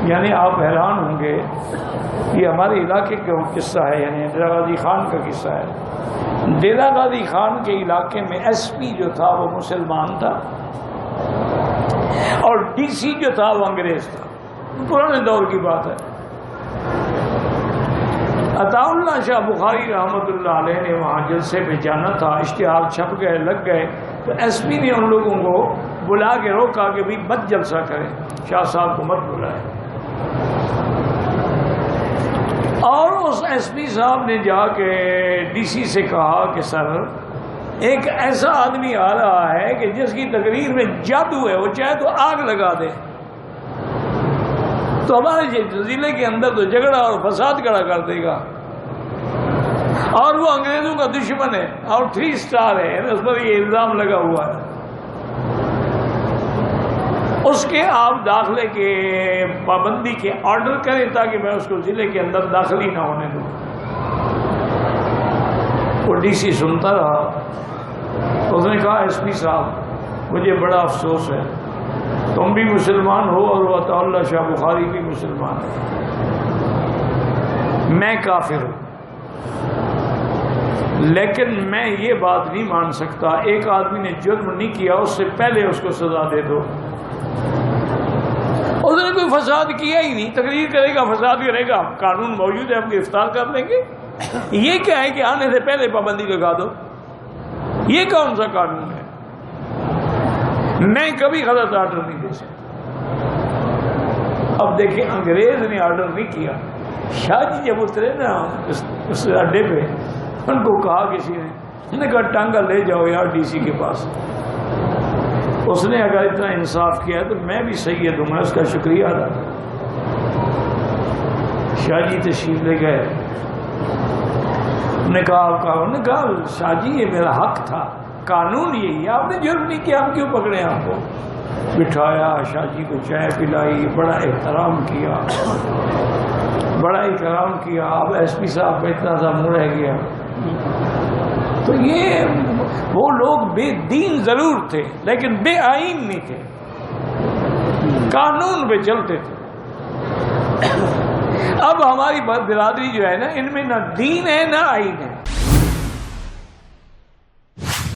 یعنی آپ حیران ہوں گے، یہ ہمارے علاقے کا قصہ ہے، یعنی ڈیرہ غازی خان کا قصہ ہے۔ ڈیرہ غازی خان کے علاقے میں ایس پی جو تھا وہ مسلمان تھا، اور ڈی سی جو تھا وہ انگریز تھا۔ پرانے دور کی بات ہے۔ عطا اللہ شاہ بخاری رحمۃ اللہ علیہ نے وہاں جلسے پہ جانا تھا، اشتہار چھپ گئے، لگ گئے، تو ایس پی نے ان لوگوں کو بلا کے روکا کہ بھائی مت جلسہ کریں، شاہ صاحب کو مت بلائیں۔ اور اس ایس پی صاحب نے جا کے ڈی سی سے کہا کہ سر ایک ایسا آدمی آ رہا ہے کہ جس کی تقریر میں جادو ہے، وہ چاہے تو آگ لگا دے، تو ہمارے ضلع کے اندر تو جھگڑا اور فساد کھڑا کر دے گا، اور وہ انگریزوں کا دشمن ہے اور 3 اسٹار ہے، اس پر یہ الزام لگا ہوا ہے، اس کے آپ داخلے کے پابندی کے آرڈر کریں تاکہ میں اس کو ضلع کے اندر داخل ہی نہ ہونے دوں۔ وہ ڈی سی سنتا رہا، اس نے کہا ایس پی صاحب مجھے بڑا افسوس ہے، تم بھی مسلمان ہو اور وہ عطا اللہ شاہ بخاری بھی مسلمان ہے، میں کافر ہوں، لیکن میں یہ بات نہیں مان سکتا ایک آدمی نے جرم نہیں کیا اس سے پہلے اس کو سزا دے دو۔ اس نے کوئی فساد کیا ہی نہیں، تقریر کرے گا فساد کرے گا، قانون موجود ہے، ہم گرفتار کر لیں گے۔ یہ کیا ہے کہ آنے سے پہلے پابندی لگا دو، یہ کون سا قانون ہے؟ میں کبھی غلط آرڈر نہیں دے سکتا۔ اب دیکھیں انگریز نے آرڈر نہیں کیا، شاہ جی جب اترے نا اس اڈے پہ، ان کو کہا کسی نے کہا ٹانگا لے جاؤ یار ڈی سی کے پاس، اس نے اگر اتنا انصاف کیا تو میں بھی سید ہوں، میں اس کا شکریہ ادا کروں۔ شاہ جی تشریف لے گئے، انہوں نے کہا شاہ جی یہ میرا حق تھا، قانون یہی ہے، آپ نے جرم نہیں کیا، ہم کیوں پکڑے آپ کو؟ بٹھایا، شاہ جی کو چائے پلائی، بڑا احترام کیا، بڑا اکرام کیا۔ اب ایس پی صاحب کا اتنا سا منہ رہ گیا۔ تو یہ وہ لوگ بے دین ضرور تھے لیکن بے آئین نہیں تھے، قانون پہ چلتے تھے۔ اب ہماری برادری جو ہے نا، ان میں نہ دین ہے نہ آئین ہے۔